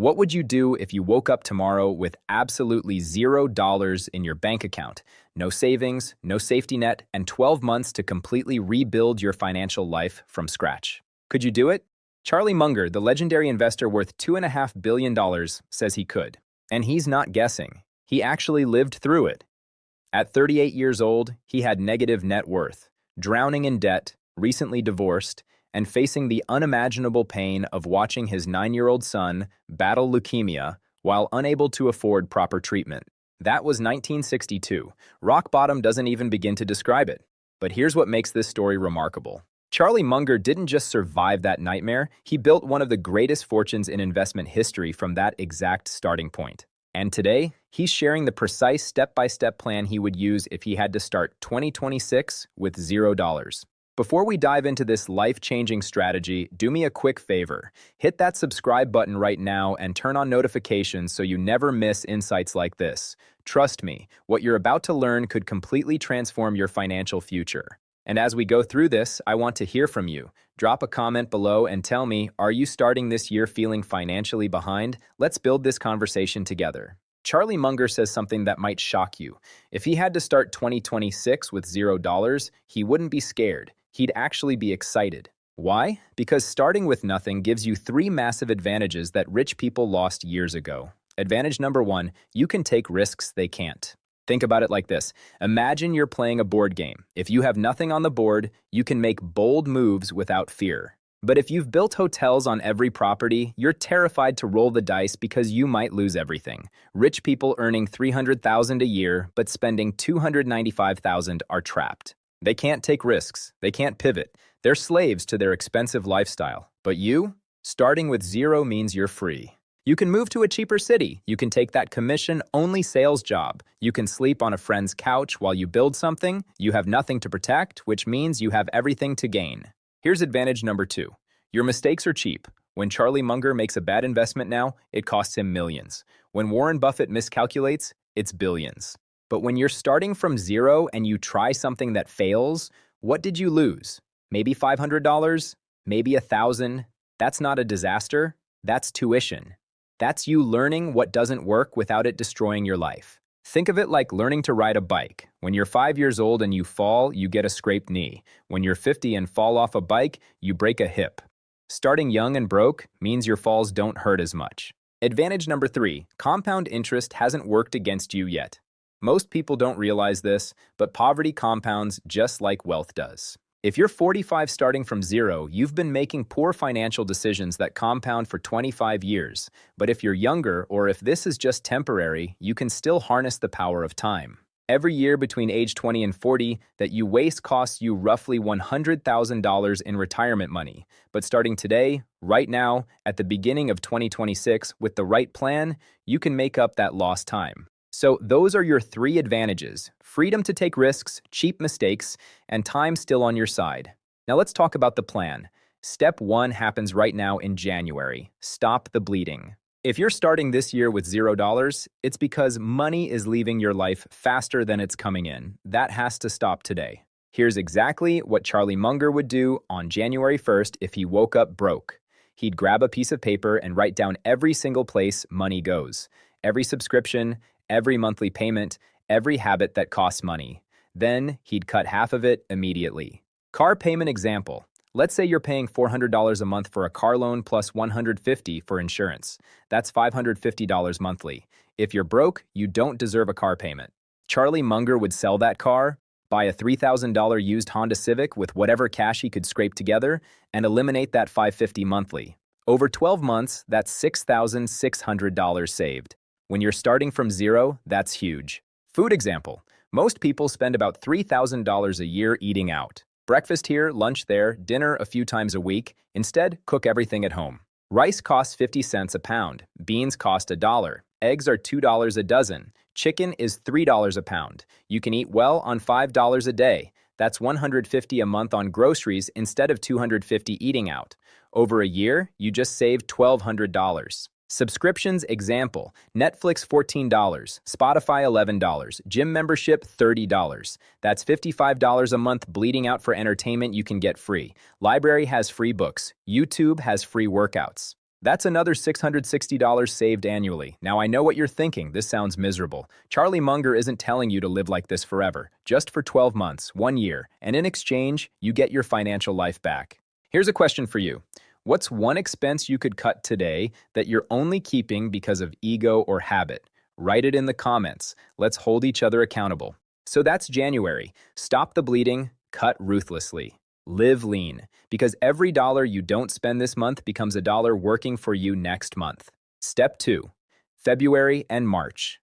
What would you do if you woke up tomorrow with absolutely $0 in your bank account, no savings, no safety net, and 12 months to completely rebuild your financial life from scratch? Could you do it? Charlie Munger, the legendary investor worth $2.5 billion, says he could. And he's not guessing. He actually lived through it. At 38 years old, he had negative net worth, drowning in debt, recently divorced, and facing the unimaginable pain of watching his 9-year-old son battle leukemia while unable to afford proper treatment. That was 1962. Rock bottom doesn't even begin to describe it. But here's what makes this story remarkable. Charlie Munger didn't just survive that nightmare, he built one of the greatest fortunes in investment history from that exact starting point. And today, he's sharing the precise step-by-step plan he would use if he had to start 2026 with $0. Before we dive into this life-changing strategy, do me a quick favor. Hit that subscribe button right now and turn on notifications so you never miss insights like this. Trust me, what you're about to learn could completely transform your financial future. And as we go through this, I want to hear from you. Drop a comment below and tell me, are you starting this year feeling financially behind? Let's build this conversation together. Charlie Munger says something that might shock you. If he had to start 2026 with $0, he wouldn't be scared. He'd actually be excited. Why? Because starting with nothing gives you 3 massive advantages that rich people lost years ago. Advantage number 1, you can take risks they can't. Think about it like this. Imagine you're playing a board game. If you have nothing on the board, you can make bold moves without fear. But if you've built hotels on every property, you're terrified to roll the dice because you might lose everything. Rich people earning $300,000 a year but spending $295,000 are trapped. They can't take risks. They can't pivot. They're slaves to their expensive lifestyle. But you? Starting with 0 means you're free. You can move to a cheaper city. You can take that commission-only sales job. You can sleep on a friend's couch while you build something. You have nothing to protect, which means you have everything to gain. Here's advantage number 2. Your mistakes are cheap. When Charlie Munger makes a bad investment now, it costs him millions. When Warren Buffett miscalculates, it's billions. But when you're starting from 0 and you try something that fails, what did you lose? Maybe $500? Maybe $1,000? That's not a disaster. That's tuition. That's you learning what doesn't work without it destroying your life. Think of it like learning to ride a bike. When you're 5 years old and you fall, you get a scraped knee. When you're 50 and fall off a bike, you break a hip. Starting young and broke means your falls don't hurt as much. Advantage number 3, compound interest hasn't worked against you yet. Most people don't realize this, but poverty compounds just like wealth does. If you're 45 starting from 0, you've been making poor financial decisions that compound for 25 years. But if you're younger, or if this is just temporary, you can still harness the power of time. Every year between age 20 and 40 that you waste costs you roughly $100,000 in retirement money. But starting today, right now, at the beginning of 2026, with the right plan, you can make up that lost time. So those are your 3 advantages: freedom to take risks, cheap mistakes, and time still on your side. Now let's talk about the plan. Step 1 happens right now in January. Stop the bleeding. If you're starting this year with $0, it's because money is leaving your life faster than it's coming in. That has to stop today. Here's exactly what Charlie Munger would do on January 1st if he woke up broke. He'd grab a piece of paper and write down every single place money goes. Every subscription, every monthly payment, every habit that costs money. Then he'd cut half of it immediately. Car payment example. Let's say you're paying $400 a month for a car loan plus $150 for insurance. That's $550 monthly. If you're broke, you don't deserve a car payment. Charlie Munger would sell that car, buy a $3,000 used Honda Civic with whatever cash he could scrape together, and eliminate that $550 monthly. Over 12 months, that's $6,600 saved. When you're starting from 0, that's huge. Food example. Most people spend about $3,000 a year eating out. Breakfast here, lunch there, dinner a few times a week. Instead, cook everything at home. Rice costs 50 cents a pound. Beans cost $1. Eggs are $2 a dozen. Chicken is $3 a pound. You can eat well on $5 a day. That's $150 a month on groceries instead of $250 eating out. Over a year, you just saved $1,200. Subscriptions example, Netflix $14, Spotify $11, gym membership $30. That's $55 a month bleeding out for entertainment you can get free. Library has free books. YouTube has free workouts. That's another $660 saved annually. Now I know what you're thinking, this sounds miserable. Charlie Munger isn't telling you to live like this forever, just for 12 months, 1 year, and in exchange, you get your financial life back. Here's a question for you. What's one expense you could cut today that you're only keeping because of ego or habit? Write it in the comments. Let's hold each other accountable. So that's January. Stop the bleeding, cut ruthlessly. Live lean, because every dollar you don't spend this month becomes a dollar working for you next month. Step 2. February and March.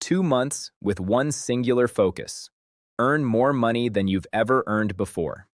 2 months with one singular focus. Earn more money than you've ever earned before.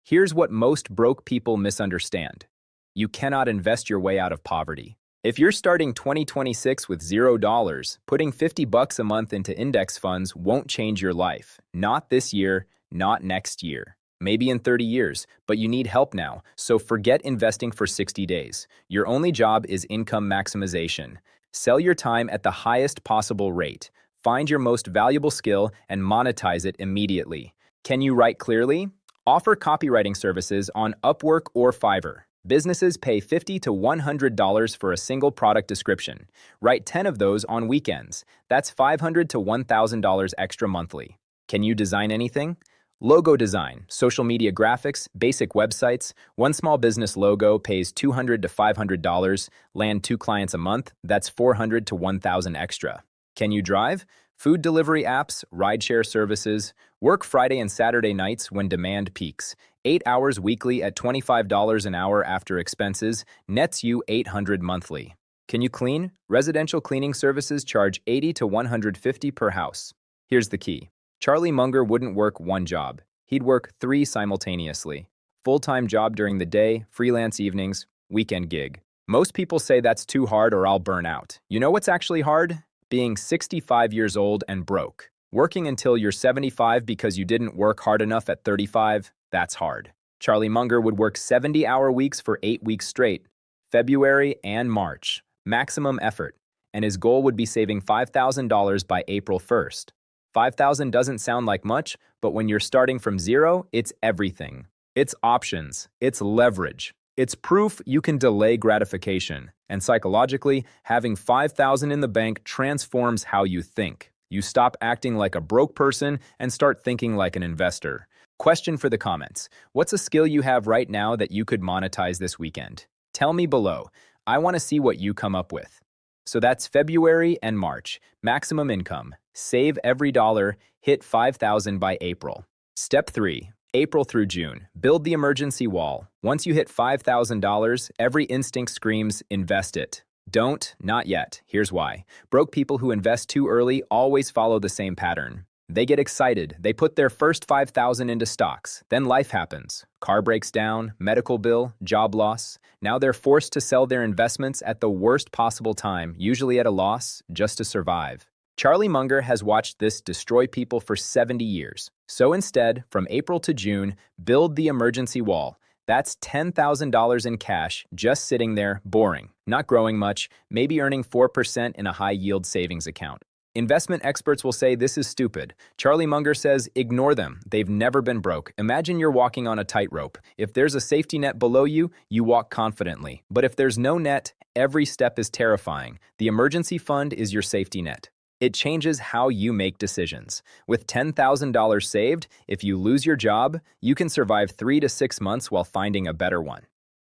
Here's what most broke people misunderstand. You cannot invest your way out of poverty. If you're starting 2026 with $0, putting $50 a month into index funds won't change your life. Not this year, not next year. Maybe in 30 years, but you need help now, so forget investing for 60 days. Your only job is income maximization. Sell your time at the highest possible rate. Find your most valuable skill and monetize it immediately. Can you write clearly? Offer copywriting services on Upwork or Fiverr. Businesses pay $50 to $100 for a single product description. Write 10 of those on weekends. That's $500 to $1,000 extra monthly. Can you design anything? Logo design, social media graphics, basic websites. One small business logo pays $200 to $500. Land 2 clients a month, that's $400 to $1,000 extra. Can you drive? Food delivery apps, rideshare services. Work Friday and Saturday nights when demand peaks. 8 hours weekly at $25 an hour after expenses nets you $800 monthly. Can you clean? Residential cleaning services charge $80 to $150 per house. Here's the key. Charlie Munger wouldn't work 1 job. He'd work 3 simultaneously. Full-time job during the day, freelance evenings, weekend gig. Most people say that's too hard or I'll burn out. You know what's actually hard? Being 65 years old and broke. Working until you're 75 because you didn't work hard enough at 35, that's hard. Charlie Munger would work 70-hour weeks for 8 weeks straight, February and March. Maximum effort. And his goal would be saving $5,000 by April 1st. $5,000 doesn't sound like much, but when you're starting from zero, it's everything. It's options. It's leverage. It's proof you can delay gratification. And psychologically, having $5,000 in the bank transforms how you think. You stop acting like a broke person and start thinking like an investor. Question for the comments. What's a skill you have right now that you could monetize this weekend? Tell me below. I want to see what you come up with. So that's February and March. Maximum income. Save every dollar. Hit $5,000 by April. Step 3. April through June. Build the emergency wall. Once you hit $5,000, every instinct screams, invest it. Don't, not yet. Here's why. Broke people who invest too early always follow the same pattern. They get excited. They put their first $5,000 into stocks. Then life happens. Car breaks down, medical bill, job loss. Now they're forced to sell their investments at the worst possible time, usually at a loss, just to survive. Charlie Munger has watched this destroy people for 70 years. So instead, from April to June, build the emergency wall. That's $10,000 in cash, just sitting there, boring, not growing much, maybe earning 4% in a high-yield savings account. Investment experts will say this is stupid. Charlie Munger says, ignore them. They've never been broke. Imagine you're walking on a tightrope. If there's a safety net below you, you walk confidently. But if there's no net, every step is terrifying. The emergency fund is your safety net. It changes how you make decisions. With $10,000 saved, if you lose your job, you can survive 3 to 6 months while finding a better one.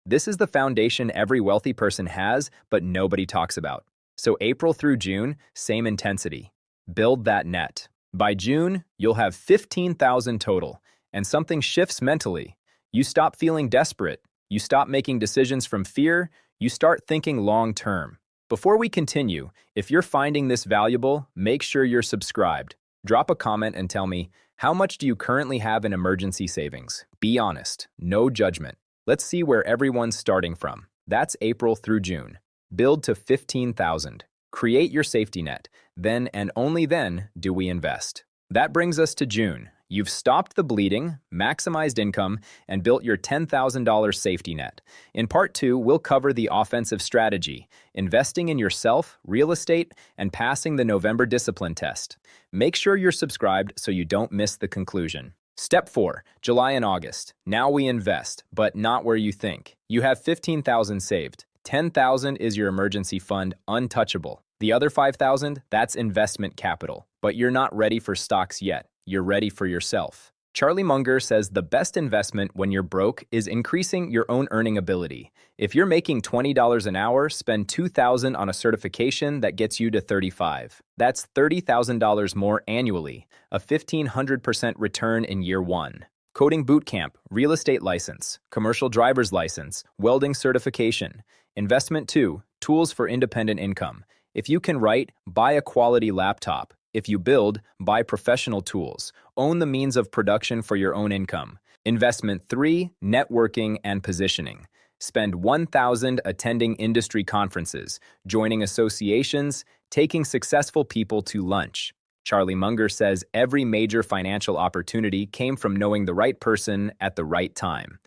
This is the foundation every wealthy person has, but nobody talks about. So April through June, same intensity. Build that net. By June, you'll have $15,000 total, and something shifts mentally. You stop feeling desperate. You stop making decisions from fear. You start thinking long-term. Before we continue, if you're finding this valuable, make sure you're subscribed. Drop a comment and tell me, how much do you currently have in emergency savings? Be honest, no judgment. Let's see where everyone's starting from. That's April through June. Build to $15,000. Create your safety net. Then and only then do we invest. That brings us to June. You've stopped the bleeding, maximized income, and built your $10,000 safety net. In Part 2, we'll cover the offensive strategy, investing in yourself, real estate, and passing the November discipline test. Make sure you're subscribed so you don't miss the conclusion. Step 4, July and August. Now we invest, but not where you think. You have $15,000 saved. 10,000 is your emergency fund, untouchable. The other 5,000, that's investment capital. But you're not ready for stocks yet. You're ready for yourself. Charlie Munger says the best investment when you're broke is increasing your own earning ability. If you're making $20 an hour, spend $2,000 on a certification that gets you to 35. That's $30,000 more annually, a 1,500% return in year one. Coding bootcamp, real estate license, commercial driver's license, welding certification. Investment 2, tools for independent income. If you can write, buy a quality laptop. If you build, buy professional tools. Own the means of production for your own income. Investment 3, networking and positioning. Spend $1,000 attending industry conferences, joining associations, taking successful people to lunch. Charlie Munger says every major financial opportunity came from knowing the right person at the right time.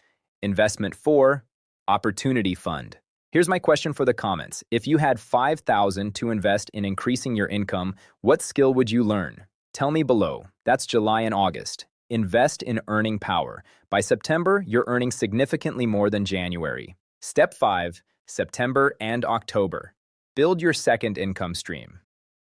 Investment 4, opportunity fund. Here's my question for the comments. If you had $5,000 to invest in increasing your income, what skill would you learn? Tell me below. That's July and August. Invest in earning power. By September, you're earning significantly more than January. Step 5, September and October. Build your second income stream.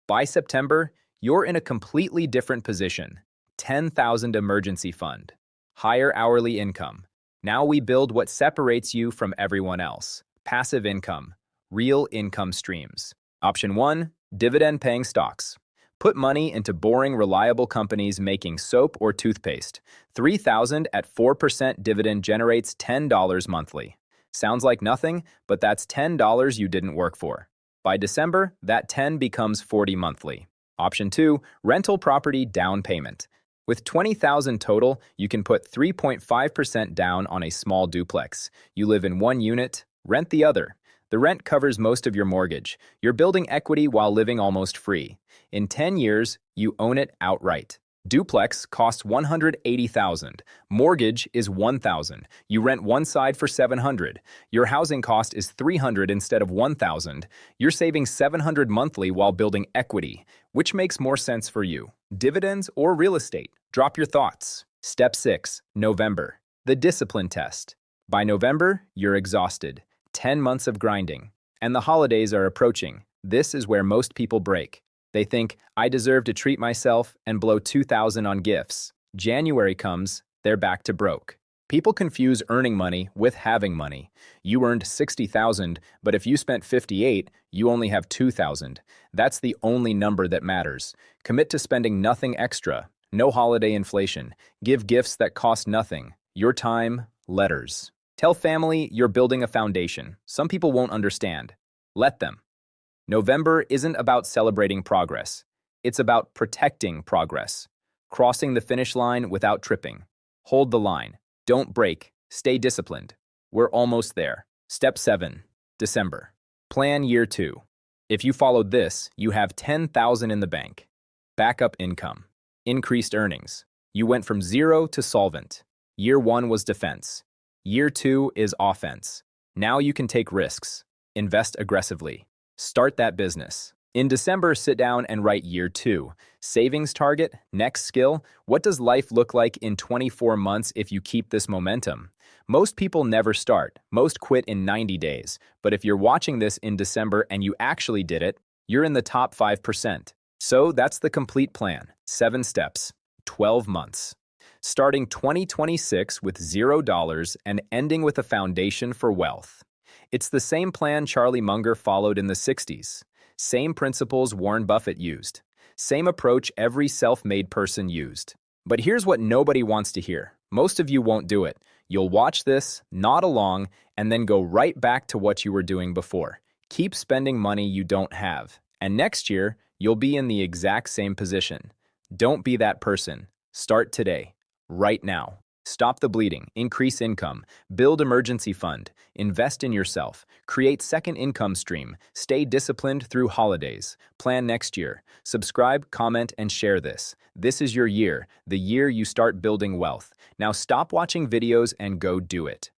By September, you're in a completely different position. 10,000 emergency fund. Higher hourly income. Now we build what separates you from everyone else. Passive income, real income streams. Option 1, dividend-paying stocks. Put money into boring, reliable companies making soap or toothpaste. 3,000 at 4% dividend generates $10 monthly. Sounds like nothing, but that's $10 you didn't work for. By December, that 10 becomes 40 monthly. Option 2, rental property down payment. With 20,000 total, you can put 3.5% down on a small duplex. You live in one unit, rent the other. The rent covers most of your mortgage. You're building equity while living almost free. In 10 years, you own it outright. Duplex costs $180,000. Mortgage is $1,000. You rent one side for $700. Your housing cost is $300 instead of $1,000. You're saving $700 monthly while building equity. Which makes more sense for you? Dividends or real estate? Drop your thoughts. Step 6, November. The discipline test. By November, you're exhausted. 10 months of grinding. And the holidays are approaching. This is where most people break. They think, I deserve to treat myself and blow $2,000 on gifts. January comes, they're back to broke. People confuse earning money with having money. You earned $60,000, but if you spent $58,000, you only have $2,000. That's the only number that matters. Commit to spending nothing extra. No holiday inflation. Give gifts that cost nothing. Your time, letters. Tell family you're building a foundation. Some people won't understand. Let them. November isn't about celebrating progress. It's about protecting progress. Crossing the finish line without tripping. Hold the line. Don't break. Stay disciplined. We're almost there. Step 7, December. Plan year 2. If you followed this, you have $10,000 in the bank. Backup income. Increased earnings. You went from zero to solvent. Year 1 was defense. Year 2 is offense. Now you can take risks. Invest aggressively. Start that business. In December, sit down and write year 2. Savings target, next skill. What does life look like in 24 months if you keep this momentum? Most people never start. Most quit in 90 days. But if you're watching this in December and you actually did it, you're in the top 5%. So that's the complete plan. 7 steps, 12 months. Starting 2026 with $0 and ending with a foundation for wealth. It's the same plan Charlie Munger followed in the 60s. Same principles Warren Buffett used. Same approach every self-made person used. But here's what nobody wants to hear. Most of you won't do it. You'll watch this, nod along, and then go right back to what you were doing before. Keep spending money you don't have. And next year, you'll be in the exact same position. Don't be that person. Start today. Right now. Stop the bleeding, increase income, build emergency fund, invest in yourself, create second income stream, stay disciplined through holidays, plan next year, subscribe, comment, and share this. This is your year, the year you start building wealth. Now stop watching videos and go do it.